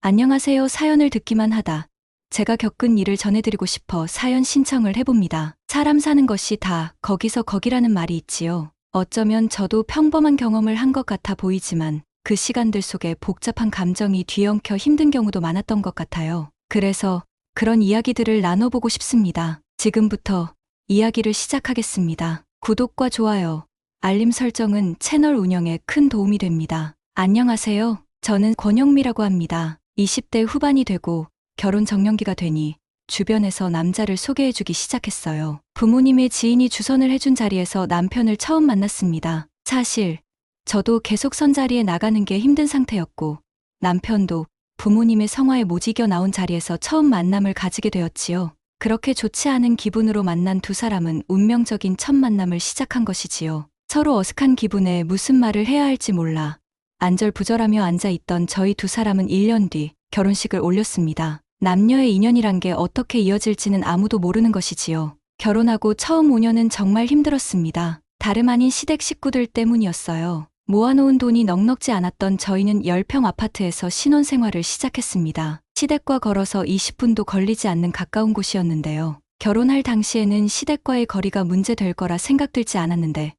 안녕하세요. 사연을 듣기만 하다. 제가 겪은 일을 전해드리고 싶어 사연 신청을 해봅니다. 사람 사는 것이 다 거기서 거기라는 말이 있지요. 어쩌면 저도 평범한 경험을 한 것 같아 보이지만 그 시간들 속에 복잡한 감정이 뒤엉켜 힘든 경우도 많았던 것 같아요. 그래서 그런 이야기들을 나눠보고 싶습니다. 지금부터 이야기를 시작하겠습니다. 구독과 좋아요, 알림 설정은 채널 운영에 큰 도움이 됩니다. 안녕하세요. 저는 권영미라고 합니다. 20대 후반이 되고 결혼 정년기가 되니 주변에서 남자를 소개해주기 시작했어요. 부모님의 지인이 주선을 해준 자리에서 남편을 처음 만났습니다. 사실 저도 계속 선자리에 나가는 게 힘든 상태였고 남편도 부모님의 성화에 못 이겨 나온 자리에서 처음 만남을 가지게 되었지요. 그렇게 좋지 않은 기분으로 만난 두 사람은 운명적인 첫 만남을 시작한 것이지요. 서로 어색한 기분에 무슨 말을 해야 할지 몰라 안절부절하며 앉아있던 저희 두 사람은 1년 뒤 결혼식을 올렸습니다. 남녀의 인연이란 게 어떻게 이어질지는 아무도 모르는 것이지요. 결혼하고 처음 5년은 정말 힘들었습니다. 다름 아닌 시댁 식구들 때문이었어요. 모아놓은 돈이 넉넉지 않았던 저희는 10평 아파트에서 신혼생활을 시작했습니다. 시댁과 걸어서 20분도 걸리지 않는 가까운 곳이었는데요. 결혼할 당시에는 시댁과의 거리가 문제될 거라 생각들지 않았는데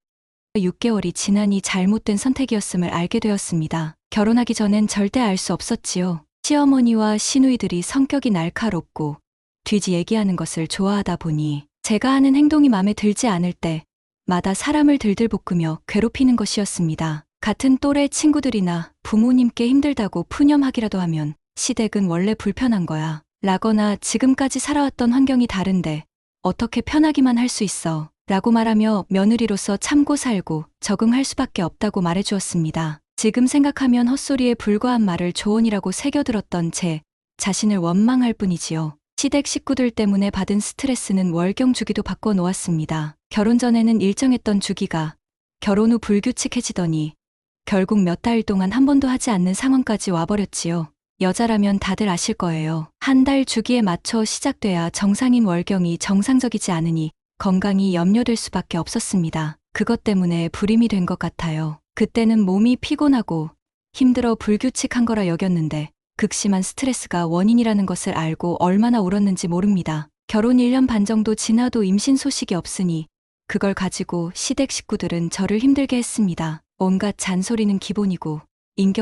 6개월이 지나니 잘못된 선택이었음을 알게 되었습니다. 결혼하기 전엔 절대 알 수 없었지요. 시어머니와 시누이들이 성격이 날카롭고 뒤지 얘기하는 것을 좋아하다 보니 제가 하는 행동이 마음에 들지 않을 때마다 사람을 들들 볶으며 괴롭히는 것이었습니다. 같은 또래 친구들이나 부모님께 힘들다고 푸념하기라도 하면 시댁은 원래 불편한 거야 라거나 지금까지 살아왔던 환경이 다른데 어떻게 편하기만 할 수 있어 라고 말하며 며느리로서 참고 살고 적응할 수밖에 없다고 말해주었습니다. 지금 생각하면 헛소리에 불과한 말을 조언이라고 새겨들었던 제 자신을 원망할 뿐이지요. 시댁 식구들 때문에 받은 스트레스는 월경 주기도 바꿔놓았습니다. 결혼 전에는 일정했던 주기가 결혼 후 불규칙해지더니 결국 몇 달 동안 한 번도 하지 않는 상황까지 와버렸지요. 여자라면 다들 아실 거예요. 한 달 주기에 맞춰 시작돼야 정상인 월경이 정상적이지 않으니 건강이 염려될 수밖에 없었습니다. 그것 때문에 불임이 된 것 같아요. 그때는 몸이 피곤하고 힘들어 불규칙한 거라 여겼는데 극심한 스트레스가 원인이라는 것을 알고 얼마나 울었는지 모릅니다. 결혼 1년 반 정도 지나도 임신 소식이 없으니 그걸 가지고 시댁 식구들은 저를 힘들게 했습니다. 온갖 잔소리는 기본이고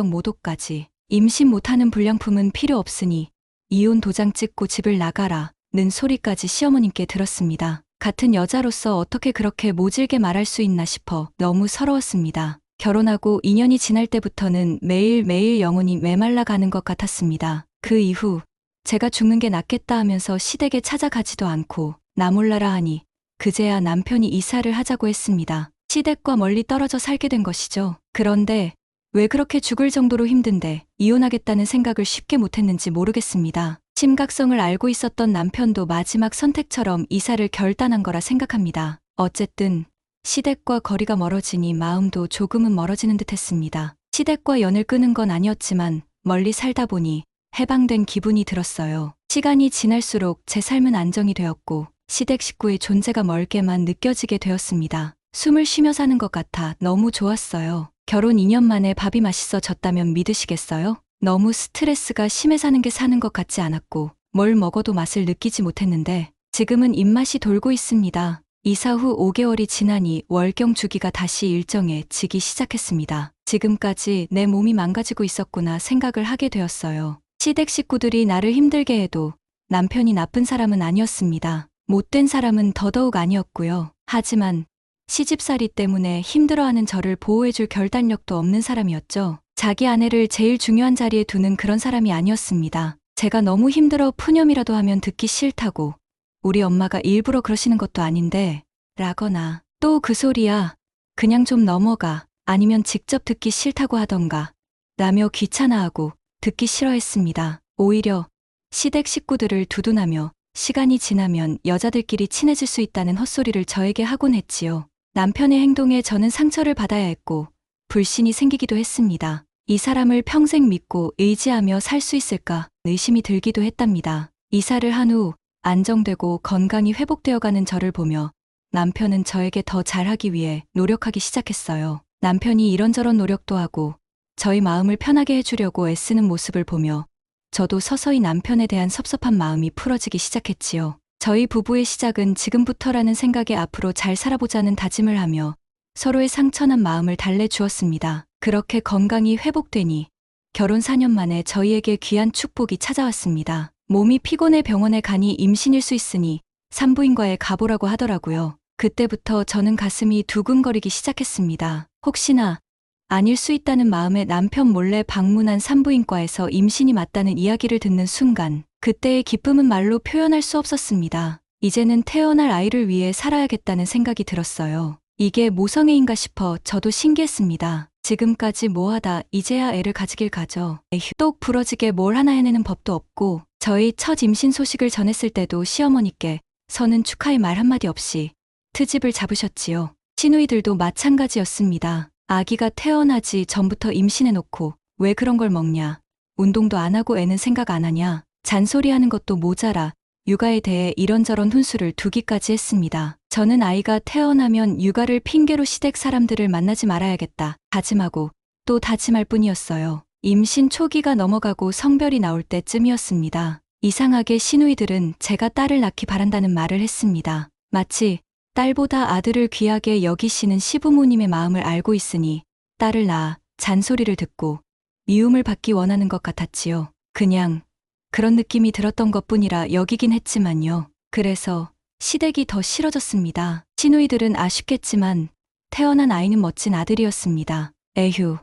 인격모독까지. 임신 못하는 불량품은 필요 없으니 이혼 도장 찍고 집을 나가라는 소리까지 시어머님께 들었습니다. 같은 여자로서 어떻게 그렇게 모질게 말할 수 있나 싶어 너무 서러웠습니다. 결혼하고 2년이 지날 때부터는 매일매일 영혼이 메말라 가는 것 같았습니다. 그 이후 제가 죽는 게 낫겠다 하면서 시댁에 찾아가지도 않고 나 몰라라 하니 그제야 남편이 이사를 하자고 했습니다. 시댁과 멀리 떨어져 살게 된 것이죠. 그런데 왜 그렇게 죽을 정도로 힘든데 이혼하겠다는 생각을 쉽게 못했는지 모르겠습니다. 심각성을 알고 있었던 남편도 마지막 선택처럼 이사를 결단한 거라 생각합니다. 어쨌든 시댁과 거리가 멀어지니 마음도 조금은 멀어지는 듯 했습니다. 시댁과 연을 끊은 건 아니었지만 멀리 살다 보니 해방된 기분이 들었어요. 시간이 지날수록 제 삶은 안정이 되었고 시댁 식구의 존재가 멀게만 느껴지게 되었습니다. 숨을 쉬며 사는 것 같아 너무 좋았어요. 결혼 2년 만에 밥이 맛있어졌다면 믿으시겠어요? 너무 스트레스가 심해 사는 게 사는 것 같지 않았고 뭘 먹어도 맛을 느끼지 못했는데 지금은 입맛이 돌고 있습니다. 이사 후 5개월이 지나니 월경 주기가 다시 일정에 지기 시작했습니다. 지금까지 내 몸이 망가지고 있었구나 생각을 하게 되었어요. 시댁 식구들이 나를 힘들게 해도 남편이 나쁜 사람은 아니었습니다. 못된 사람은 더더욱 아니었고요. 하지만 시집살이 때문에 힘들어하는 저를 보호해줄 결단력도 없는 사람이었죠. 자기 아내를 제일 중요한 자리에 두는 그런 사람이 아니었습니다. 제가 너무 힘들어 푸념이라도 하면 듣기 싫다고 우리 엄마가 일부러 그러시는 것도 아닌데 라거나 또 그 소리야 그냥 좀 넘어가 아니면 직접 듣기 싫다고 하던가 라며 귀찮아하고 듣기 싫어했습니다. 오히려 시댁 식구들을 두둔하며 시간이 지나면 여자들끼리 친해질 수 있다는 헛소리를 저에게 하곤 했지요. 남편의 행동에 저는 상처를 받아야 했고 불신이 생기기도 했습니다. 이 사람을 평생 믿고 의지하며 살 수 있을까 의심이 들기도 했답니다. 이사를 한 후 안정되고 건강이 회복되어가는 저를 보며 남편은 저에게 더 잘하기 위해 노력하기 시작했어요. 남편이 이런저런 노력도 하고 저희 마음을 편하게 해주려고 애쓰는 모습을 보며 저도 서서히 남편에 대한 섭섭한 마음이 풀어지기 시작했지요. 저희 부부의 시작은 지금부터라는 생각에 앞으로 잘 살아보자는 다짐을 하며 서로의 상처난 마음을 달래주었습니다. 그렇게 건강이 회복되니 결혼 4년 만에 저희에게 귀한 축복이 찾아왔습니다. 몸이 피곤해 병원에 가니 임신일 수 있으니 산부인과에 가보라고 하더라고요. 그때부터 저는 가슴이 두근거리기 시작했습니다. 혹시나 아닐 수 있다는 마음에 남편 몰래 방문한 산부인과에서 임신이 맞다는 이야기를 듣는 순간 그때의 기쁨은 말로 표현할 수 없었습니다. 이제는 태어날 아이를 위해 살아야겠다는 생각이 들었어요. 이게 모성애인가 싶어 저도 신기했습니다. 지금까지 뭐하다 이제야 애를 가지길 가져. 에휴, 똑 부러지게 뭘 하나 해내는 법도 없고. 저희 첫 임신 소식을 전했을 때도 시어머니께 서는 축하의 말 한마디 없이 트집을 잡으셨지요. 시누이들도 마찬가지였습니다. 아기가 태어나지 전부터 임신해놓고 왜 그런 걸 먹냐. 운동도 안 하고 애는 생각 안 하냐. 잔소리하는 것도 모자라 육아에 대해 이런저런 훈수를 두기까지 했습니다. 저는 아이가 태어나면 육아를 핑계로 시댁 사람들을 만나지 말아야겠다 다짐하고 또 다짐할 뿐이었어요. 임신 초기가 넘어가고 성별이 나올 때쯤이었습니다. 이상하게 시누이들은 제가 딸을 낳기 바란다는 말을 했습니다. 마치 딸보다 아들을 귀하게 여기시는 시부모님의 마음을 알고 있으니 딸을 낳아 잔소리를 듣고 미움을 받기 원하는 것 같았지요. 그냥 그런 느낌이 들었던 것뿐이라 여기긴 했지만요. 그래서 시댁이 더 싫어졌습니다. 시누이들은 아쉽겠지만 태어난 아이는 멋진 아들이었습니다. 에휴,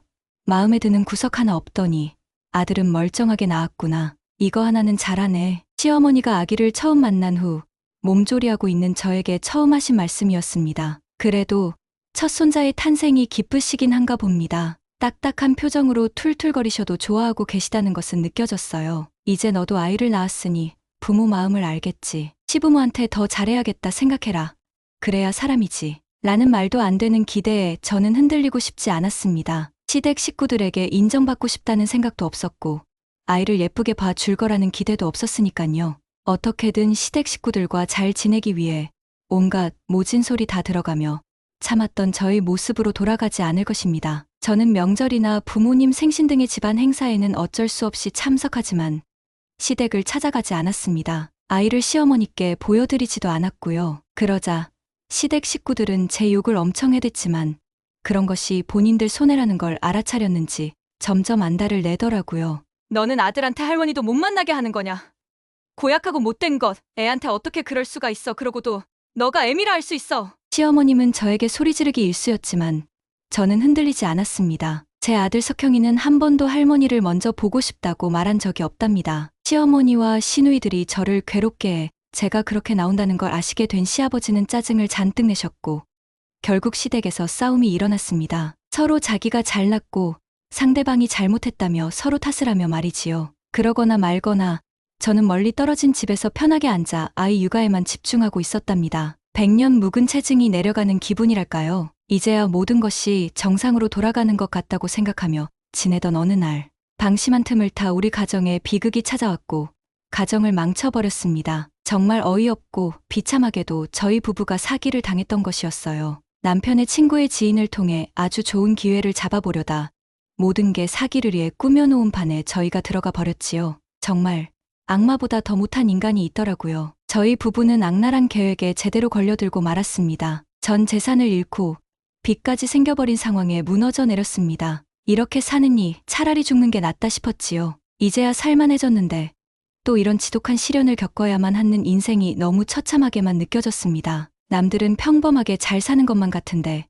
마음에 드는 구석 하나 없더니 아들은 멀쩡하게 나왔구나. 이거 하나는 잘하네. 시어머니가 아기를 처음 만난 후 몸조리하고 있는 저에게 처음 하신 말씀이었습니다. 그래도 첫 손자의 탄생이 기쁘시긴 한가 봅니다. 딱딱한 표정으로 툴툴거리셔도 좋아하고 계시다는 것은 느껴졌어요. 이제 너도 아이를 낳았으니 부모 마음을 알겠지. 시부모한테 더 잘해야겠다 생각해라. 그래야 사람이지. 라는 말도 안 되는 기대에 저는 흔들리고 싶지 않았습니다. 시댁 식구들에게 인정받고 싶다는 생각도 없었고 아이를 예쁘게 봐줄 거라는 기대도 없었으니깐요. 어떻게든 시댁 식구들과 잘 지내기 위해 온갖 모진 소리 다 들어가며 참았던 저의 모습으로 돌아가지 않을 것입니다. 저는 명절이나 부모님 생신 등의 집안 행사에는 어쩔 수 없이 참석하지만 시댁을 찾아가지 않았습니다. 아이를 시어머니께 보여드리지도 않았고요. 그러자 시댁 식구들은 제 욕을 엄청 해댔지만 그런 것이 본인들 손해라는 걸 알아차렸는지 점점 안달을 내더라고요. 너는 아들한테 할머니도 못 만나게 하는 거냐? 고약하고 못된 것, 애한테 어떻게 그럴 수가 있어. 그러고도 너가 애미라 할 수 있어. 시어머님은 저에게 소리 지르기 일쑤였지만 저는 흔들리지 않았습니다. 제 아들 석형이는 한 번도 할머니를 먼저 보고 싶다고 말한 적이 없답니다. 시어머니와 시누이들이 저를 괴롭게 해 제가 그렇게 나온다는 걸 아시게 된 시아버지는 짜증을 잔뜩 내셨고 결국 시댁에서 싸움이 일어났습니다. 서로 자기가 잘났고 상대방이 잘못했다며 서로 탓을 하며 말이지요. 그러거나 말거나 저는 멀리 떨어진 집에서 편하게 앉아 아이 육아에만 집중하고 있었답니다. 100년 묵은 체증이 내려가는 기분이랄까요. 이제야 모든 것이 정상으로 돌아가는 것 같다고 생각하며 지내던 어느 날 방심한 틈을 타 우리 가정에 비극이 찾아왔고 가정을 망쳐버렸습니다. 정말 어이없고 비참하게도 저희 부부가 사기를 당했던 것이었어요. 남편의 친구의 지인을 통해 아주 좋은 기회를 잡아보려다 모든 게 사기를 위해 꾸며놓은 판에 저희가 들어가 버렸지요. 정말 악마보다 더 못한 인간이 있더라고요. 저희 부부는 악랄한 계획에 제대로 걸려들고 말았습니다. 전 재산을 잃고 빚까지 생겨버린 상황에 무너져 내렸습니다. 이렇게 사느니 차라리 죽는 게 낫다 싶었지요. 이제야 살만해졌는데 또 이런 지독한 시련을 겪어야만 하는 인생이 너무 처참하게만 느껴졌습니다. 남들은 평범하게 잘 사는 것만 같은데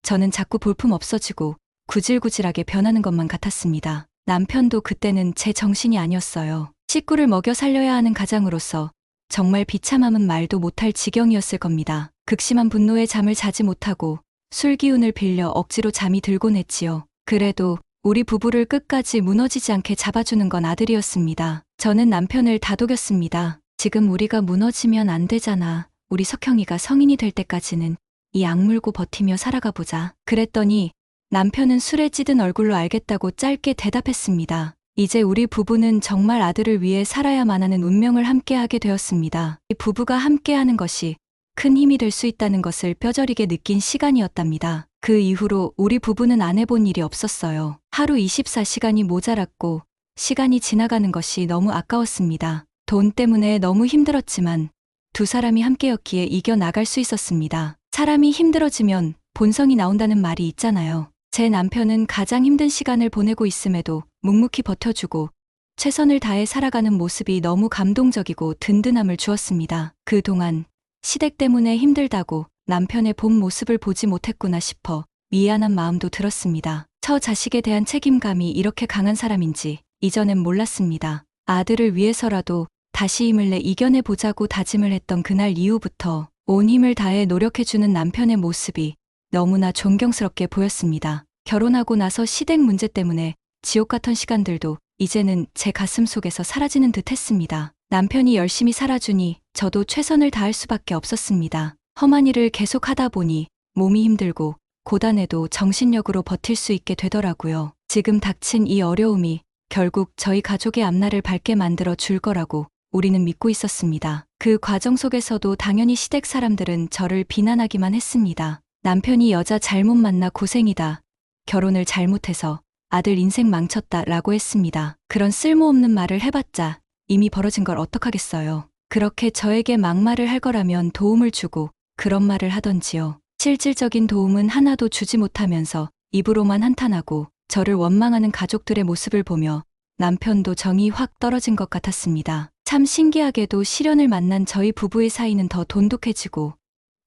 저는 자꾸 볼품 없어지고 구질구질하게 변하는 것만 같았습니다. 남편도 그때는 제 정신이 아니었어요. 식구를 먹여 살려야 하는 가장으로서 정말 비참함은 말도 못할 지경이었을 겁니다. 극심한 분노에 잠을 자지 못하고 술 기운을 빌려 억지로 잠이 들곤 했지요. 그래도 우리 부부를 끝까지 무너지지 않게 잡아주는 건 아들이었습니다. 저는 남편을 다독였습니다. 지금 우리가 무너지면 안 되잖아. 우리 석형이가 성인이 될 때까지는 이 악물고 버티며 살아가 보자. 그랬더니 남편은 술에 찌든 얼굴로 알겠다고 짧게 대답했습니다. 이제 우리 부부는 정말 아들을 위해 살아야만 하는 운명을 함께하게 되었습니다. 이 부부가 함께하는 것이 큰 힘이 될 수 있다는 것을 뼈저리게 느낀 시간이었답니다. 그 이후로 우리 부부는 안 해본 일이 없었어요. 하루 24시간이 모자랐고 시간이 지나가는 것이 너무 아까웠습니다. 돈 때문에 너무 힘들었지만 두 사람이 함께였기에 이겨나갈 수 있었습니다. 사람이 힘들어지면 본성이 나온다는 말이 있잖아요. 제 남편은 가장 힘든 시간을 보내고 있음에도 묵묵히 버텨주고 최선을 다해 살아가는 모습이 너무 감동적이고 든든함을 주었습니다. 그동안 시댁 때문에 힘들다고 남편의 본 모습을 보지 못했구나 싶어 미안한 마음도 들었습니다. 처 자식에 대한 책임감이 이렇게 강한 사람인지 이전엔 몰랐습니다. 아들을 위해서라도 다시 힘을 내 이겨내보자고 다짐을 했던 그날 이후부터 온 힘을 다해 노력해주는 남편의 모습이 너무나 존경스럽게 보였습니다. 결혼하고 나서 시댁 문제 때문에 지옥 같은 시간들도 이제는 제 가슴 속에서 사라지는 듯 했습니다. 남편이 열심히 살아주니 저도 최선을 다할 수밖에 없었습니다. 험한 일을 계속 하다 보니 몸이 힘들고 고단해도 정신력으로 버틸 수 있게 되더라고요. 지금 닥친 이 어려움이 결국 저희 가족의 앞날을 밝게 만들어 줄 거라고 우리는 믿고 있었습니다. 그 과정 속에서도 당연히 시댁 사람들은 저를 비난하기만 했습니다. 남편이 여자 잘못 만나 고생이다. 결혼을 잘못해서 아들 인생 망쳤다 라고 했습니다. 그런 쓸모없는 말을 해봤자 이미 벌어진 걸 어떡하겠어요. 그렇게 저에게 막말을 할 거라면 도움을 주고 그런 말을 하던지요. 실질적인 도움은 하나도 주지 못하면서 입으로만 한탄하고 저를 원망하는 가족들의 모습을 보며 남편도 정이 확 떨어진 것 같았습니다. 참 신기하게도 시련을 만난 저희 부부의 사이는 더 돈독해지고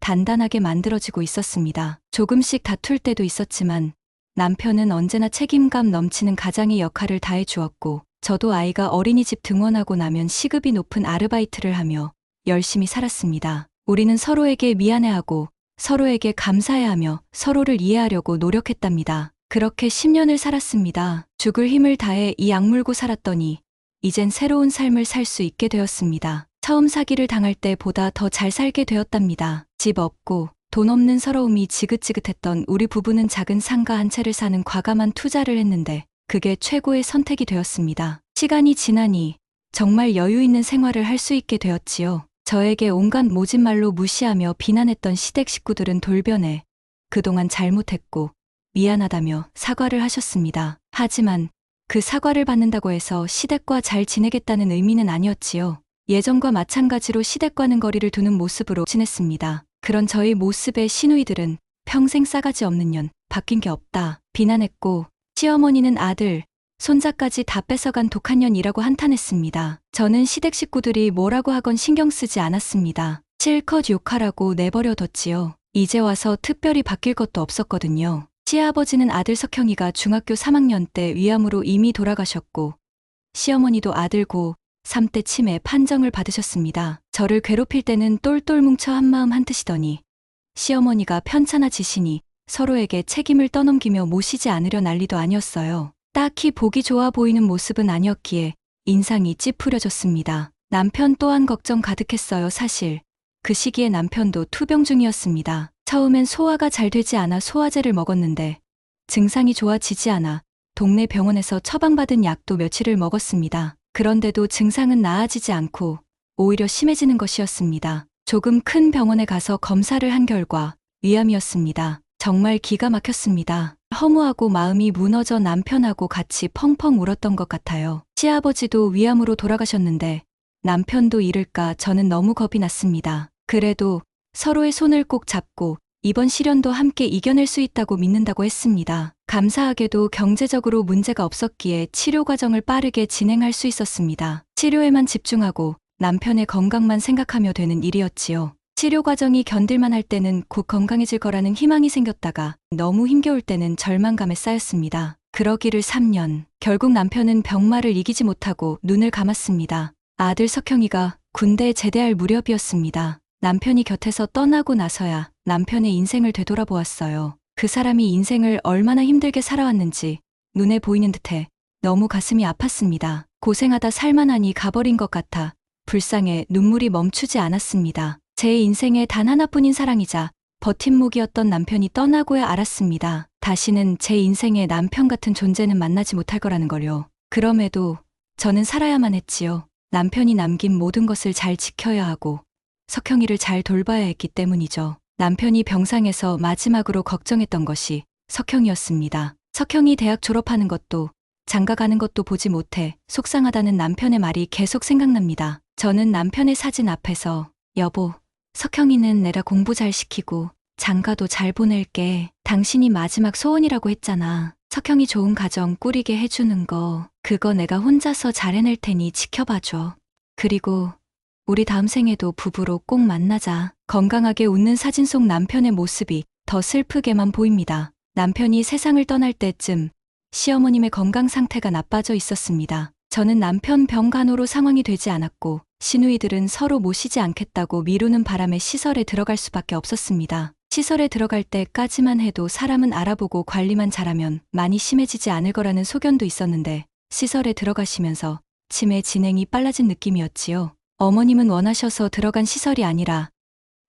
단단하게 만들어지고 있었습니다. 조금씩 다툴 때도 있었지만 남편은 언제나 책임감 넘치는 가장의 역할을 다해 주었고 저도 아이가 어린이집 등원하고 나면 시급이 높은 아르바이트를 하며 열심히 살았습니다. 우리는 서로에게 미안해하고 서로에게 감사해하며 서로를 이해하려고 노력했답니다. 그렇게 10년을 살았습니다. 죽을 힘을 다해 이 악물고 살았더니 이젠 새로운 삶을 살 수 있게 되었습니다. 처음 사기를 당할 때보다 더 잘 살게 되었답니다. 집 없고 돈 없는 서러움이 지긋지긋했던 우리 부부는 작은 상가 한 채를 사는 과감한 투자를 했는데 그게 최고의 선택이 되었습니다. 시간이 지나니 정말 여유 있는 생활을 할 수 있게 되었지요. 저에게 온갖 모진 말로 무시하며 비난했던 시댁 식구들은 돌변해 그동안 잘못했고 미안하다며 사과를 하셨습니다. 하지만 그 사과를 받는다고 해서 시댁과 잘 지내겠다는 의미는 아니었지요. 예전과 마찬가지로 시댁과는 거리를 두는 모습으로 지냈습니다. 그런 저희 모습에 시누이들은 평생 싸가지 없는 년, 바뀐 게 없다 비난했고 시어머니는 아들, 손자까지 다 뺏어간 독한 년이라고 한탄했습니다. 저는 시댁 식구들이 뭐라고 하건 신경 쓰지 않았습니다. 실컷 욕하라고 내버려뒀지요. 이제 와서 특별히 바뀔 것도 없었거든요. 시아버지는 아들 석형이가 중학교 3학년 때 위암으로 이미 돌아가셨고 시어머니도 아들 고3 때 치매 판정을 받으셨습니다. 저를 괴롭힐 때는 똘똘 뭉쳐 한마음 한뜻이더니 시어머니가 편찮아지시니 서로에게 책임을 떠넘기며 모시지 않으려 난리도 아니었어요. 딱히 보기 좋아 보이는 모습은 아니었기에 인상이 찌푸려졌습니다. 남편 또한 걱정 가득했어요. 사실 그 시기에 남편도 투병 중이었습니다. 처음엔 소화가 잘 되지 않아 소화제를 먹었는데 증상이 좋아지지 않아 동네 병원에서 처방받은 약도 며칠을 먹었습니다. 그런데도 증상은 나아지지 않고 오히려 심해지는 것이었습니다. 조금 큰 병원에 가서 검사를 한 결과 위암이었습니다. 정말 기가 막혔습니다. 허무하고 마음이 무너져 남편하고 같이 펑펑 울었던 것 같아요. 시아버지도 위암으로 돌아가셨는데 남편도 잃을까 저는 너무 겁이 났습니다. 그래도 서로의 손을 꼭 잡고 이번 시련도 함께 이겨낼 수 있다고 믿는다고 했습니다. 감사하게도 경제적으로 문제가 없었기에 치료 과정을 빠르게 진행할 수 있었습니다. 치료에만 집중하고 남편의 건강만 생각하며 되는 일이었지요. 치료 과정이 견딜만 할 때는 곧 건강해질 거라는 희망이 생겼다가 너무 힘겨울 때는 절망감에 쌓였습니다. 그러기를 3년. 결국 남편은 병마를 이기지 못하고 눈을 감았습니다. 아들 석형이가 군대에 제대할 무렵이었습니다. 남편이 곁에서 떠나고 나서야 남편의 인생을 되돌아보았어요. 그 사람이 인생을 얼마나 힘들게 살아왔는지 눈에 보이는 듯해 너무 가슴이 아팠습니다. 고생하다 살만하니 가버린 것 같아 불쌍해 눈물이 멈추지 않았습니다. 제 인생의 단 하나뿐인 사랑이자 버팀목이었던 남편이 떠나고야 알았습니다. 다시는 제 인생의 남편 같은 존재는 만나지 못할 거라는 걸요. 그럼에도 저는 살아야만 했지요. 남편이 남긴 모든 것을 잘 지켜야 하고 석형이를 잘 돌봐야 했기 때문이죠. 남편이 병상에서 마지막으로 걱정했던 것이 석형이었습니다. 석형이 대학 졸업하는 것도 장가 가는 것도 보지 못해 속상하다는 남편의 말이 계속 생각납니다. 저는 남편의 사진 앞에서 여보, 석형이는 내가 공부 잘 시키고 장가도 잘 보낼게. 당신이 마지막 소원이라고 했잖아. 석형이 좋은 가정 꾸리게 해주는 거. 그거 내가 혼자서 잘 해낼 테니 지켜봐줘. 그리고 우리 다음 생에도 부부로 꼭 만나자. 건강하게 웃는 사진 속 남편의 모습이 더 슬프게만 보입니다. 남편이 세상을 떠날 때쯤 시어머님의 건강 상태가 나빠져 있었습니다. 저는 남편 병간호로 상황이 되지 않았고 시누이들은 서로 모시지 않겠다고 미루는 바람에 시설에 들어갈 수밖에 없었습니다. 시설에 들어갈 때까지만 해도 사람은 알아보고 관리만 잘하면 많이 심해지지 않을 거라는 소견도 있었는데 시설에 들어가시면서 치매 진행이 빨라진 느낌이었지요. 어머님은 원하셔서 들어간 시설이 아니라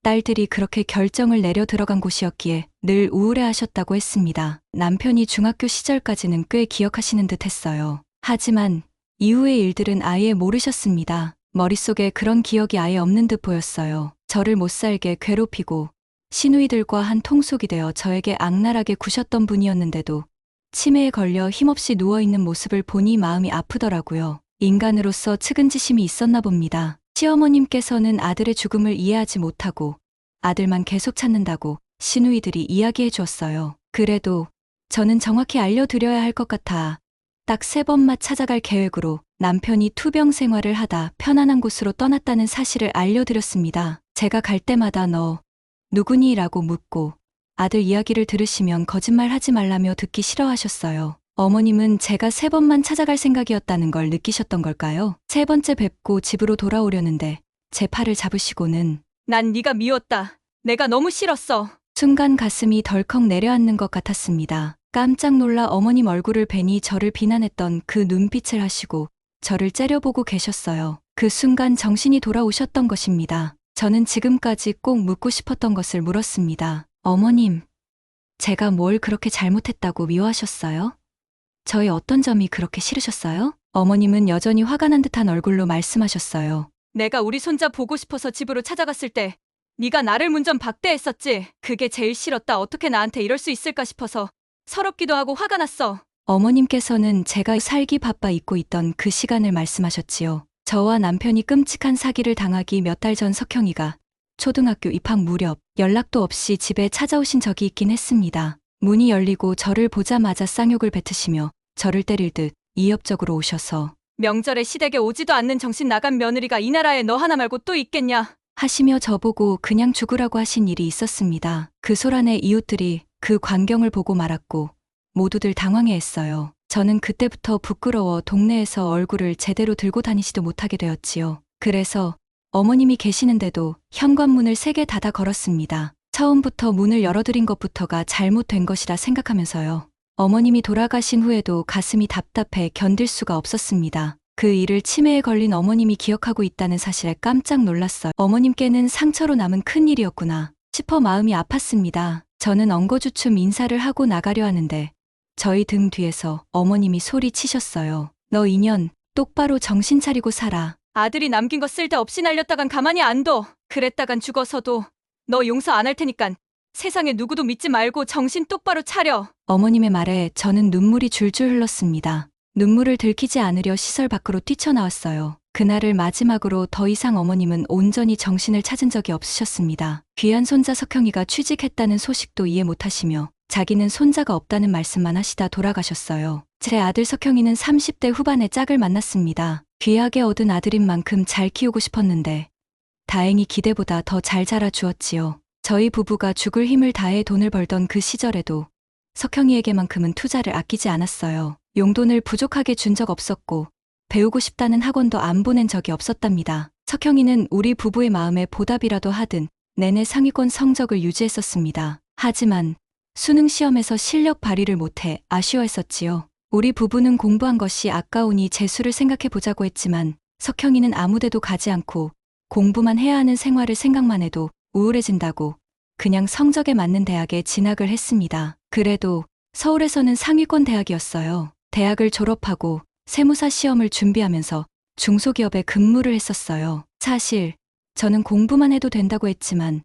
딸들이 그렇게 결정을 내려 들어간 곳이었기에 늘 우울해하셨다고 했습니다. 남편이 중학교 시절까지는 꽤 기억하시는 듯 했어요. 하지만 이후의 일들은 아예 모르셨습니다. 머릿속에 그런 기억이 아예 없는 듯 보였어요. 저를 못살게 괴롭히고 시누이들과 한 통속이 되어 저에게 악랄하게 구셨던 분이었는데도 치매에 걸려 힘없이 누워있는 모습을 보니 마음이 아프더라고요. 인간으로서 측은지심이 있었나 봅니다. 시어머님께서는 아들의 죽음을 이해하지 못하고 아들만 계속 찾는다고 시누이들이 이야기해 주었어요. 그래도 저는 정확히 알려드려야 할 것 같아 딱 3번만 찾아갈 계획으로 남편이 투병 생활을 하다 편안한 곳으로 떠났다는 사실을 알려드렸습니다. 제가 갈 때마다 너 누구니? 라고 묻고 아들 이야기를 들으시면 거짓말하지 말라며 듣기 싫어하셨어요. 어머님은 제가 3번만 찾아갈 생각이었다는 걸 느끼셨던 걸까요? 3번째 뵙고 집으로 돌아오려는데 제 팔을 잡으시고는 난 네가 미웠다. 내가 너무 싫었어. 순간 가슴이 덜컥 내려앉는 것 같았습니다. 깜짝 놀라 어머님 얼굴을 뵈니 저를 비난했던 그 눈빛을 하시고 저를 째려보고 계셨어요. 그 순간 정신이 돌아오셨던 것입니다. 저는 지금까지 꼭 묻고 싶었던 것을 물었습니다. 어머님, 제가 뭘 그렇게 잘못했다고 미워하셨어요? 저의 어떤 점이 그렇게 싫으셨어요? 어머님은 여전히 화가 난 듯한 얼굴로 말씀하셨어요. 내가 우리 손자 보고 싶어서 집으로 찾아갔을 때 네가 나를 문전 박대했었지. 그게 제일 싫었다. 어떻게 나한테 이럴 수 있을까 싶어서 서럽기도 하고 화가 났어. 어머님께서는 제가 살기 바빠 잊고 있던 그 시간을 말씀하셨지요. 저와 남편이 끔찍한 사기를 당하기 몇 달 전 석형이가 초등학교 입학 무렵 연락도 없이 집에 찾아오신 적이 있긴 했습니다. 문이 열리고 저를 보자마자 쌍욕을 뱉으시며 저를 때릴 듯 이협적으로 오셔서 명절에 시댁에 오지도 않는 정신 나간 며느리가 이 나라에 너 하나 말고 또 있겠냐 하시며 저보고 그냥 죽으라고 하신 일이 있었습니다. 그 소란에 이웃들이 그 광경을 보고 말았고 모두들 당황해했어요. 저는 그때부터 부끄러워 동네에서 얼굴을 제대로 들고 다니지도 못하게 되었지요. 그래서 어머님이 계시는데도 현관문을 3개 닫아 걸었습니다. 처음부터 문을 열어드린 것부터가 잘못된 것이라 생각하면서요. 어머님이 돌아가신 후에도 가슴이 답답해 견딜 수가 없었습니다. 그 일을 치매에 걸린 어머님이 기억하고 있다는 사실에 깜짝 놀랐어요. 어머님께는 상처로 남은 큰일이었구나 싶어 마음이 아팠습니다. 저는 엉거주춤 인사를 하고 나가려 하는데 저희 등 뒤에서 어머님이 소리치셨어요. 너 인연 똑바로 정신 차리고 살아. 아들이 남긴 거 쓸데없이 날렸다간 가만히 안 둬. 그랬다간 죽어서도 너 용서 안 할 테니깐 세상에 누구도 믿지 말고 정신 똑바로 차려. 어머님의 말에 저는 눈물이 줄줄 흘렀습니다. 눈물을 들키지 않으려 시설 밖으로 뛰쳐나왔어요. 그날을 마지막으로 더 이상 어머님은 온전히 정신을 찾은 적이 없으셨습니다. 귀한 손자 석형이가 취직했다는 소식도 이해 못하시며 자기는 손자가 없다는 말씀만 하시다 돌아가셨어요. 제 아들 석형이는 30대 후반에 짝을 만났습니다. 귀하게 얻은 아들인 만큼 잘 키우고 싶었는데 다행히 기대보다 더 잘 자라주었지요. 저희 부부가 죽을 힘을 다해 돈을 벌던 그 시절에도 석형이에게만큼은 투자를 아끼지 않았어요. 용돈을 부족하게 준 적 없었고 배우고 싶다는 학원도 안 보낸 적이 없었답니다. 석형이는 우리 부부의 마음에 보답이라도 하든 내내 상위권 성적을 유지했었습니다. 하지만 수능 시험에서 실력 발휘를 못해 아쉬워했었지요. 우리 부부는 공부한 것이 아까우니 재수를 생각해보자고 했지만 석형이는 아무데도 가지 않고 공부만 해야 하는 생활을 생각만 해도 우울해진다고 그냥 성적에 맞는 대학에 진학을 했습니다. 그래도 서울에서는 상위권 대학이었어요. 대학을 졸업하고 세무사 시험을 준비하면서 중소기업에 근무를 했었어요. 사실 저는 공부만 해도 된다고 했지만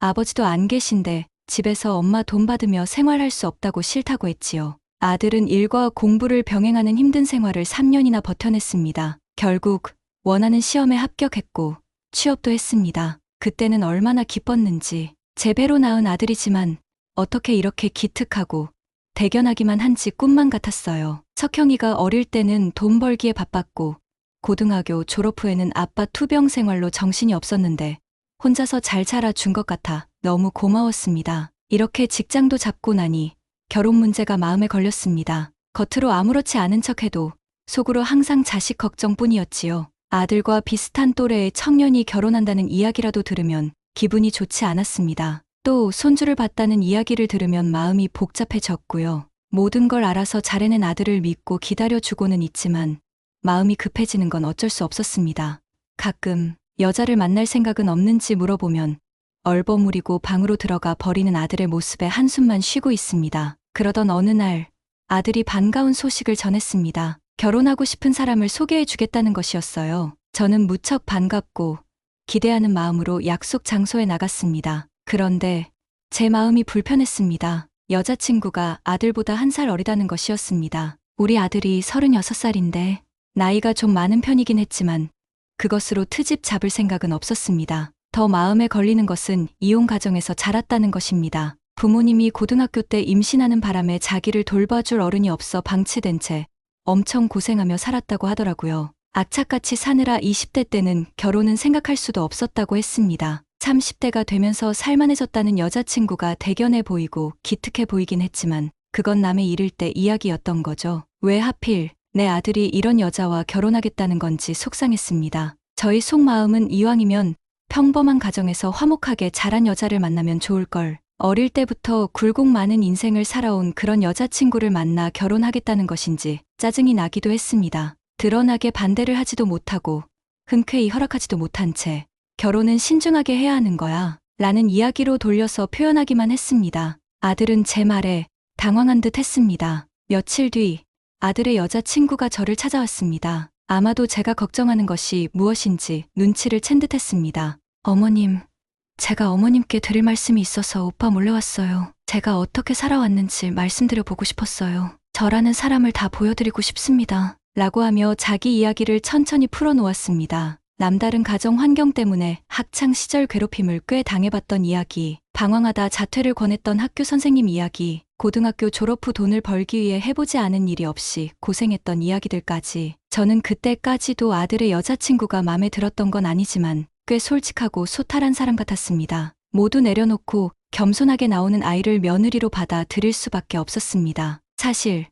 아버지도 안 계신데 집에서 엄마 돈 받으며 생활할 수 없다고 싫다고 했지요. 아들은 일과 공부를 병행하는 힘든 생활을 3년이나 버텨냈습니다. 결국 원하는 시험에 합격했고 취업도 했습니다. 그때는 얼마나 기뻤는지. 제 배로 낳은 아들이지만 어떻게 이렇게 기특하고 대견하기만 한지 꿈만 같았어요. 석형이가 어릴 때는 돈 벌기에 바빴고 고등학교 졸업 후에는 아빠 투병 생활로 정신이 없었는데 혼자서 잘 자라준 것 같아 너무 고마웠습니다. 이렇게 직장도 잡고 나니 결혼 문제가 마음에 걸렸습니다. 겉으로 아무렇지 않은 척해도 속으로 항상 자식 걱정뿐이었지요. 아들과 비슷한 또래의 청년이 결혼한다는 이야기라도 들으면 기분이 좋지 않았습니다. 또 손주를 봤다는 이야기를 들으면 마음이 복잡해졌고요. 모든 걸 알아서 잘해낸 아들을 믿고 기다려주고는 있지만 마음이 급해지는 건 어쩔 수 없었습니다. 가끔 여자를 만날 생각은 없는지 물어보면 얼버무리고 방으로 들어가 버리는 아들의 모습에 한숨만 쉬고 있습니다. 그러던 어느 날 아들이 반가운 소식을 전했습니다. 결혼하고 싶은 사람을 소개해 주겠다는 것이었어요. 저는 무척 반갑고 기대하는 마음으로 약속 장소에 나갔습니다. 그런데 제 마음이 불편했습니다. 여자친구가 아들보다 1살 어리다는 것이었습니다. 우리 아들이 36살인데 나이가 좀 많은 편이긴 했지만 그것으로 트집 잡을 생각은 없었습니다. 더 마음에 걸리는 것은 이혼 가정에서 자랐다는 것입니다. 부모님이 고등학교 때 임신하는 바람에 자기를 돌봐줄 어른이 없어 방치된 채 엄청 고생하며 살았다고 하더라고요. 악착같이 사느라 20대 때는 결혼은 생각할 수도 없었다고 했습니다. 30대가 되면서 살만해졌다는 여자친구가 대견해 보이고 기특해 보이긴 했지만 그건 남의 일일 때 이야기였던 거죠. 왜 하필 내 아들이 이런 여자와 결혼하겠다는 건지 속상했습니다. 저희 속마음은 이왕이면 평범한 가정에서 화목하게 자란 여자를 만나면 좋을걸. 어릴 때부터 굴곡 많은 인생을 살아온 그런 여자친구를 만나 결혼하겠다는 것인지 짜증이 나기도 했습니다. 드러나게 반대를 하지도 못하고 흔쾌히 허락하지도 못한 채 결혼은 신중하게 해야 하는 거야 라는 이야기로 돌려서 표현하기만 했습니다. 아들은 제 말에 당황한 듯 했습니다. 며칠 뒤 아들의 여자친구가 저를 찾아왔습니다. 아마도 제가 걱정하는 것이 무엇인지 눈치를 챈 듯 했습니다. 어머님, 제가 어머님께 드릴 말씀이 있어서 오빠 몰려왔어요. 제가 어떻게 살아왔는지 말씀드려보고 싶었어요. 저라는 사람을 다 보여드리고 싶습니다. 라고 하며 자기 이야기를 천천히 풀어놓았습니다. 남다른 가정 환경 때문에 학창 시절 괴롭힘을 꽤 당해봤던 이야기, 방황하다 자퇴를 권했던 학교 선생님 이야기, 고등학교 졸업 후 돈을 벌기 위해 해보지 않은 일이 없이 고생했던 이야기들까지. 저는 그때까지도 아들의 여자친구가 마음에 들었던 건 아니지만 꽤 솔직하고 소탈한 사람 같았습니다. 모두 내려놓고 겸손하게 나오는 아이를 며느리로 받아들일 수밖에 없었습니다. 사실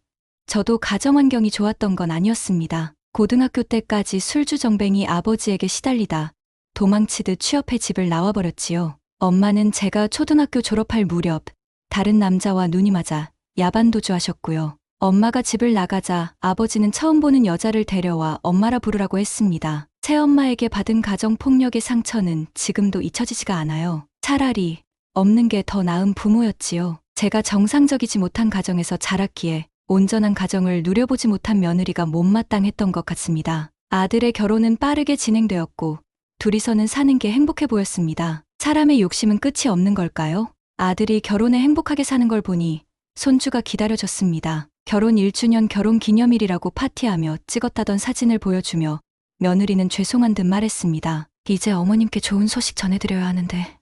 저도 가정 환경이 좋았던 건 아니었습니다. 고등학교 때까지 술주정뱅이 아버지에게 시달리다 도망치듯 취업해 집을 나와버렸지요. 엄마는 제가 초등학교 졸업할 무렵 다른 남자와 눈이 맞아 야반도주하셨고요. 엄마가 집을 나가자 아버지는 처음 보는 여자를 데려와 엄마라 부르라고 했습니다. 새엄마에게 받은 가정폭력의 상처는 지금도 잊혀지지가 않아요. 차라리 없는 게 더 나은 부모였지요. 제가 정상적이지 못한 가정에서 자랐기에 온전한 가정을 누려보지 못한 며느리가 못마땅했던 것 같습니다. 아들의 결혼은 빠르게 진행되었고 둘이서는 사는 게 행복해 보였습니다. 사람의 욕심은 끝이 없는 걸까요? 아들이 결혼에 행복하게 사는 걸 보니 손주가 기다려졌습니다. 결혼 1주년 결혼 기념일이라고 파티하며 찍었다던 사진을 보여주며 며느리는 죄송한 듯 말했습니다. 이제 어머님께 좋은 소식 전해드려야 하는데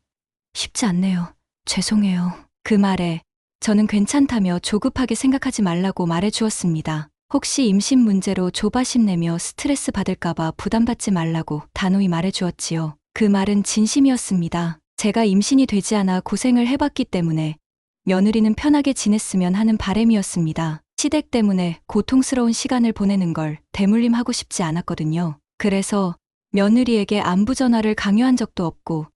쉽지 않네요. 죄송해요. 그 말에 저는 괜찮다며 조급하게 생각하지 말라고 말해주었습니다. 혹시 임신 문제로 조바심 내며 스트레스 받을까봐 부담받지 말라고 단호히 말해주었지요. 그 말은 진심이었습니다. 제가 임신이 되지 않아 고생을 해봤기 때문에 며느리는 편하게 지냈으면 하는 바람이었습니다. 시댁 때문에 고통스러운 시간을 보내는 걸 대물림하고 싶지 않았거든요. 그래서 며느리에게 안부 전화를 강요한 적도 없고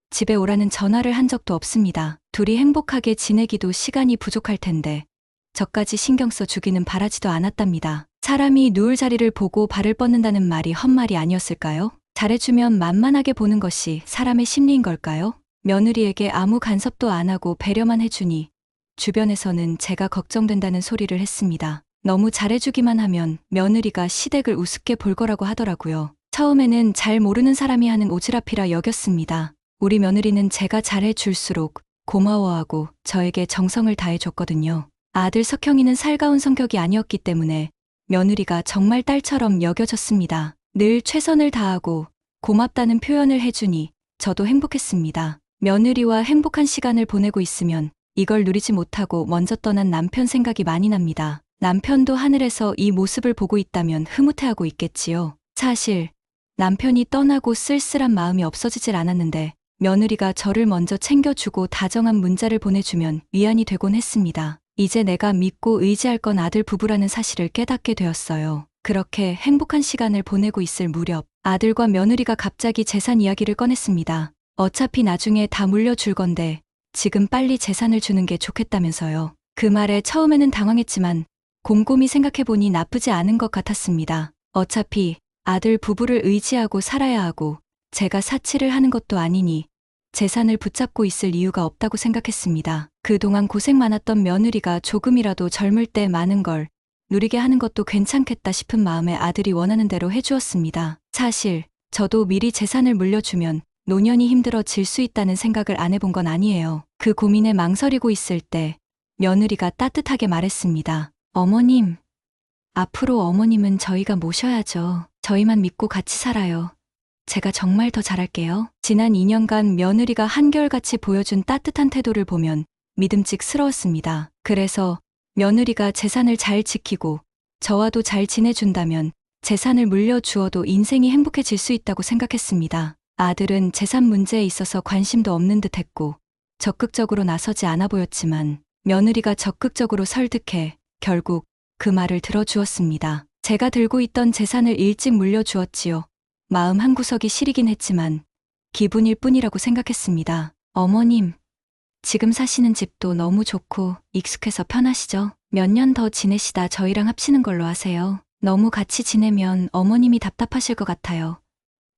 집에 오라는 전화를 한 적도 없습니다. 둘이 행복하게 지내기도 시간이 부족할 텐데 저까지 신경 써 주기는 바라지도 않았답니다. 사람이 누울 자리를 보고 발을 뻗는다는 말이 헛말이 아니었을까요? 잘해주면 만만하게 보는 것이 사람의 심리인 걸까요? 며느리에게 아무 간섭도 안 하고 배려만 해주니 주변에서는 제가 걱정된다는 소리를 했습니다. 너무 잘해주기만 하면 며느리가 시댁을 우습게 볼 거라고 하더라고요. 처음에는 잘 모르는 사람이 하는 오지랖이라 여겼습니다. 우리 며느리는 제가 잘해줄수록 고마워하고 저에게 정성을 다해줬거든요. 아들 석형이는 살가운 성격이 아니었기 때문에 며느리가 정말 딸처럼 여겨졌습니다. 늘 최선을 다하고 고맙다는 표현을 해주니 저도 행복했습니다. 며느리와 행복한 시간을 보내고 있으면 이걸 누리지 못하고 먼저 떠난 남편 생각이 많이 납니다. 남편도 하늘에서 이 모습을 보고 있다면 흐뭇해하고 있겠지요. 사실 남편이 떠나고 쓸쓸한 마음이 없어지질 않았는데 며느리가 저를 먼저 챙겨주고 다정한 문자를 보내주면 위안이 되곤 했습니다. 이제 내가 믿고 의지할 건 아들 부부라는 사실을 깨닫게 되었어요. 그렇게 행복한 시간을 보내고 있을 무렵 아들과 며느리가 갑자기 재산 이야기를 꺼냈습니다. 어차피 나중에 다 물려줄 건데 지금 빨리 재산을 주는 게 좋겠다면서요. 그 말에 처음에는 당황했지만 곰곰이 생각해보니 나쁘지 않은 것 같았습니다. 어차피 아들 부부를 의지하고 살아야 하고 제가 사치를 하는 것도 아니니 재산을 붙잡고 있을 이유가 없다고 생각했습니다. 그동안 고생 많았던 며느리가 조금이라도 젊을 때 많은 걸 누리게 하는 것도 괜찮겠다 싶은 마음에 아들이 원하는 대로 해주었습니다. 사실 저도 미리 재산을 물려주면 노년이 힘들어질 수 있다는 생각을 안 해본 건 아니에요. 그 고민에 망설이고 있을 때 며느리가 따뜻하게 말했습니다. 어머님, 앞으로 어머님은 저희가 모셔야죠. 저희만 믿고 같이 살아요. 제가 정말 더 잘할게요. 지난 2년간 며느리가 한결같이 보여준 따뜻한 태도를 보면 믿음직스러웠습니다. 그래서 며느리가 재산을 잘 지키고 저와도 잘 지내준다면 재산을 물려주어도 인생이 행복해질 수 있다고 생각했습니다. 아들은 재산 문제에 있어서 관심도 없는 듯 했고 적극적으로 나서지 않아 보였지만 며느리가 적극적으로 설득해 결국 그 말을 들어주었습니다. 제가 들고 있던 재산을 일찍 물려주었지요. 마음 한구석이 시리긴 했지만 기분일 뿐이라고 생각했습니다. 어머님, 지금 사시는 집도 너무 좋고 익숙해서 편하시죠? 몇 년 더 지내시다 저희랑 합치는 걸로 하세요. 너무 같이 지내면 어머님이 답답하실 것 같아요.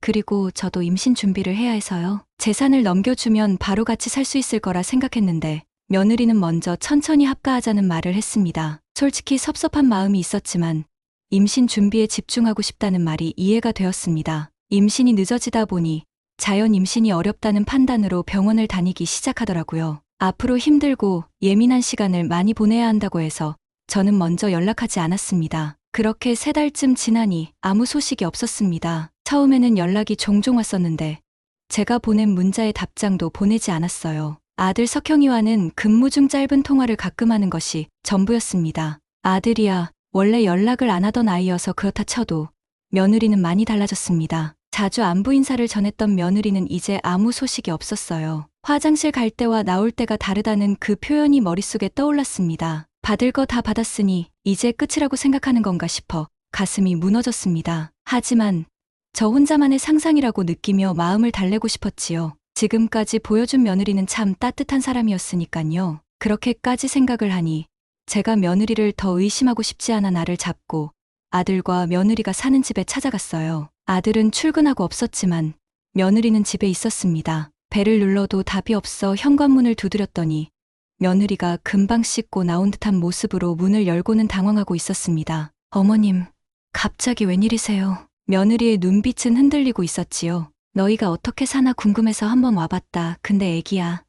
그리고 저도 임신 준비를 해야 해서요. 재산을 넘겨주면 바로 같이 살 수 있을 거라 생각했는데 며느리는 먼저 천천히 합가하자는 말을 했습니다. 솔직히 섭섭한 마음이 있었지만 임신 준비에 집중하고 싶다는 말이 이해가 되었습니다. 임신이 늦어지다 보니 자연 임신이 어렵다는 판단으로 병원을 다니기 시작하더라고요. 앞으로 힘들고 예민한 시간을 많이 보내야 한다고 해서 저는 먼저 연락하지 않았습니다. 그렇게 3달쯤 지나니 아무 소식이 없었습니다. 처음에는 연락이 종종 왔었는데 제가 보낸 문자의 답장도 보내지 않았어요. 아들 석형이와는 근무 중 짧은 통화를 가끔 하는 것이 전부였습니다. 아들이야 원래 연락을 안 하던 아이여서 그렇다 쳐도 며느리는 많이 달라졌습니다. 자주 안부 인사를 전했던 며느리는 이제 아무 소식이 없었어요. 화장실 갈 때와 나올 때가 다르다는 그 표현이 머릿속에 떠올랐습니다. 받을 거 다 받았으니 이제 끝이라고 생각하는 건가 싶어 가슴이 무너졌습니다. 하지만 저 혼자만의 상상이라고 느끼며 마음을 달래고 싶었지요. 지금까지 보여준 며느리는 참 따뜻한 사람이었으니깐요. 그렇게까지 생각을 하니 제가 며느리를 더 의심하고 싶지 않아 나를 잡고 아들과 며느리가 사는 집에 찾아갔어요. 아들은 출근하고 없었지만 며느리는 집에 있었습니다. 배를 눌러도 답이 없어 현관문을 두드렸더니 며느리가 금방 씻고 나온 듯한 모습으로 문을 열고는 당황하고 있었습니다. 어머님, 갑자기 웬일이세요? 며느리의 눈빛은 흔들리고 있었지요. 너희가 어떻게 사나 궁금해서 한번 와봤다. 근데 애기야.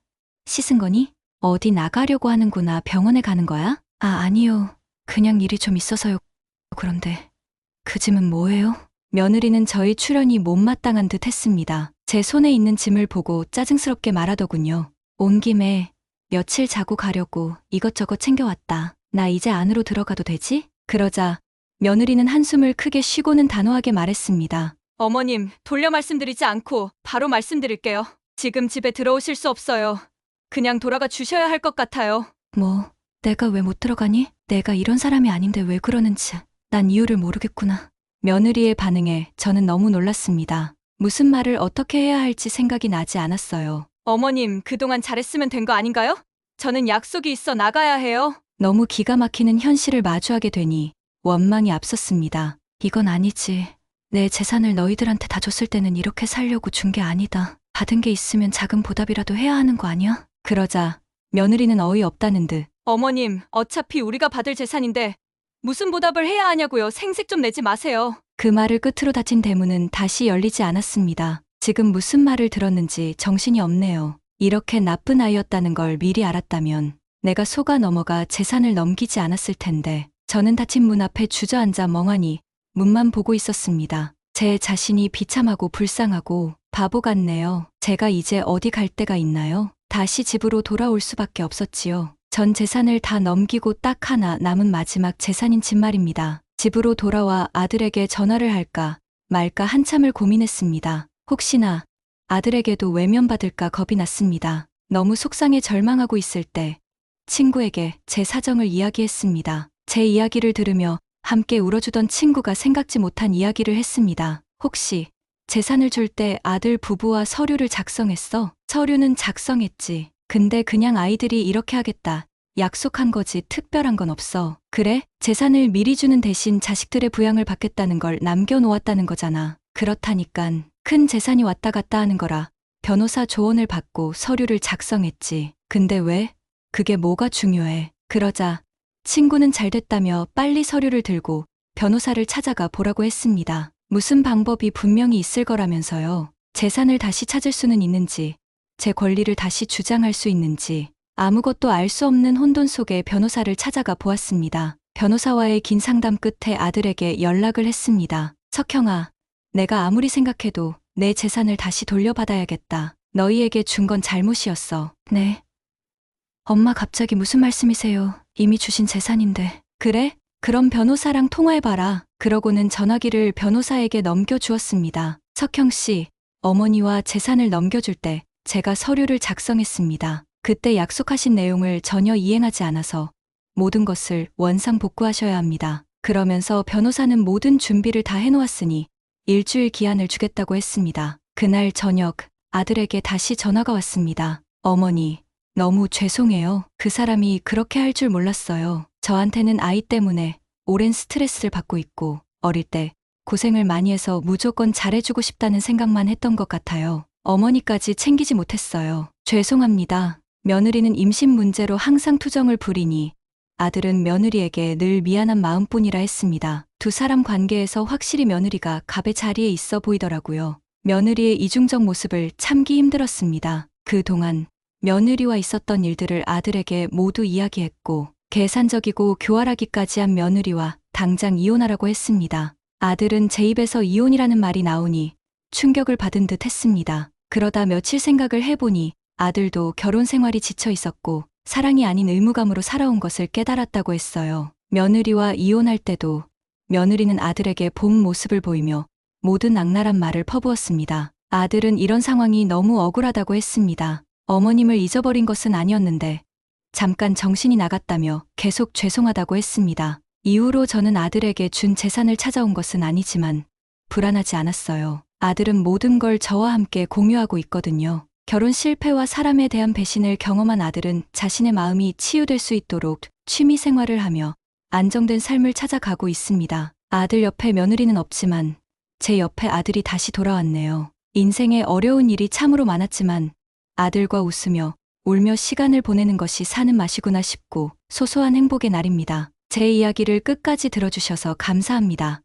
씻은 거니? 어디 나가려고 하는구나. 병원에 가는 거야? 아, 아니요. 그냥 일이 좀 있어서요. 그런데 그 짐은 뭐예요? 며느리는 저희 출연이 못마땅한 듯 했습니다. 제 손에 있는 짐을 보고 짜증스럽게 말하더군요. 온 김에 며칠 자고 가려고 이것저것 챙겨왔다. 나 이제 안으로 들어가도 되지? 그러자 며느리는 한숨을 크게 쉬고는 단호하게 말했습니다. 어머님, 돌려 말씀드리지 않고 바로 말씀드릴게요. 지금 집에 들어오실 수 없어요. 그냥 돌아가 주셔야 할 것 같아요. 뭐, 내가 왜 못 들어가니? 내가 이런 사람이 아닌데 왜 그러는지 난 이유를 모르겠구나. 며느리의 반응에 저는 너무 놀랐습니다. 무슨 말을 어떻게 해야 할지 생각이 나지 않았어요. 어머님, 그동안 잘했으면 된 거 아닌가요? 저는 약속이 있어 나가야 해요. 너무 기가 막히는 현실을 마주하게 되니 원망이 앞섰습니다. 이건 아니지. 내 재산을 너희들한테 다 줬을 때는 이렇게 살려고 준 게 아니다. 받은 게 있으면 작은 보답이라도 해야 하는 거 아니야? 그러자 며느리는 어이없다는 듯 어머님, 어차피 우리가 받을 재산인데 무슨 보답을 해야 하냐고요. 생색 좀 내지 마세요. 그 말을 끝으로 닫힌 대문은 다시 열리지 않았습니다. 지금 무슨 말을 들었는지 정신이 없네요. 이렇게 나쁜 아이였다는 걸 미리 알았다면 내가 속아 넘어가 재산을 넘기지 않았을 텐데. 저는 닫힌 문 앞에 주저앉아 멍하니 문만 보고 있었습니다. 제 자신이 비참하고 불쌍하고 바보 같네요. 제가 이제 어디 갈 데가 있나요? 다시 집으로 돌아올 수밖에 없었지요. 전 재산을 다 넘기고 딱 하나 남은 마지막 재산인 집 말입니다. 집으로 돌아와 아들에게 전화를 할까 말까 한참을 고민했습니다. 혹시나 아들에게도 외면받을까 겁이 났습니다. 너무 속상해 절망하고 있을 때 친구에게 제 사정을 이야기했습니다. 제 이야기를 들으며 함께 울어주던 친구가 생각지 못한 이야기를 했습니다. 혹시 재산을 줄 때 아들 부부와 서류를 작성했어? 서류는 작성했지. 근데 그냥 아이들이 이렇게 하겠다. 약속한 거지 특별한 건 없어. 그래? 재산을 미리 주는 대신 자식들의 부양을 받겠다는 걸 남겨놓았다는 거잖아. 그렇다니깐. 큰 재산이 왔다 갔다 하는 거라 변호사 조언을 받고 서류를 작성했지. 근데 왜? 그게 뭐가 중요해? 그러자 친구는 잘 됐다며 빨리 서류를 들고 변호사를 찾아가 보라고 했습니다. 무슨 방법이 분명히 있을 거라면서요. 재산을 다시 찾을 수는 있는지, 제 권리를 다시 주장할 수 있는지, 아무것도 알 수 없는 혼돈 속에 변호사를 찾아가 보았습니다. 변호사와의 긴 상담 끝에 아들에게 연락을 했습니다. 석형아, 내가 아무리 생각해도 내 재산을 다시 돌려받아야겠다. 너희에게 준 건 잘못이었어. 네. 엄마 갑자기 무슨 말씀이세요? 이미 주신 재산인데. 그래? 그럼 변호사랑 통화해봐라. 그러고는 전화기를 변호사에게 넘겨주었습니다. 석형 씨, 어머니와 재산을 넘겨줄 때 제가 서류를 작성했습니다. 그때 약속하신 내용을 전혀 이행하지 않아서 모든 것을 원상복구하셔야 합니다. 그러면서 변호사는 모든 준비를 다 해놓았으니 일주일 기한을 주겠다고 했습니다. 그날 저녁 아들에게 다시 전화가 왔습니다. 어머니, 너무 죄송해요. 그 사람이 그렇게 할 줄 몰랐어요. 저한테는 아이 때문에 오랜 스트레스를 받고 있고 어릴 때 고생을 많이 해서 무조건 잘해주고 싶다는 생각만 했던 것 같아요. 어머니까지 챙기지 못했어요. 죄송합니다. 며느리는 임신 문제로 항상 투정을 부리니 아들은 며느리에게 늘 미안한 마음뿐이라 했습니다. 두 사람 관계에서 확실히 며느리가 갑의 자리에 있어 보이더라고요. 며느리의 이중적 모습을 참기 힘들었습니다. 그동안 며느리와 있었던 일들을 아들에게 모두 이야기했고 계산적이고 교활하기까지 한 며느리와 당장 이혼하라고 했습니다. 아들은 제 입에서 이혼이라는 말이 나오니 충격을 받은 듯 했습니다. 그러다 며칠 생각을 해보니 아들도 결혼 생활이 지쳐 있었고 사랑이 아닌 의무감으로 살아온 것을 깨달았다고 했어요. 며느리와 이혼할 때도 며느리는 아들에게 본 모습을 보이며 모든 악랄한 말을 퍼부었습니다. 아들은 이런 상황이 너무 억울하다고 했습니다. 어머님을 잊어버린 것은 아니었는데 잠깐 정신이 나갔다며 계속 죄송하다고 했습니다. 이후로 저는 아들에게 준 재산을 찾아온 것은 아니지만 불안하지 않았어요. 아들은 모든 걸 저와 함께 공유하고 있거든요. 결혼 실패와 사람에 대한 배신을 경험한 아들은 자신의 마음이 치유될 수 있도록 취미 생활을 하며 안정된 삶을 찾아가고 있습니다. 아들 옆에 며느리는 없지만 제 옆에 아들이 다시 돌아왔네요. 인생에 어려운 일이 참으로 많았지만 아들과 웃으며 울며 시간을 보내는 것이 사는 맛이구나 싶고 소소한 행복의 날입니다. 제 이야기를 끝까지 들어주셔서 감사합니다.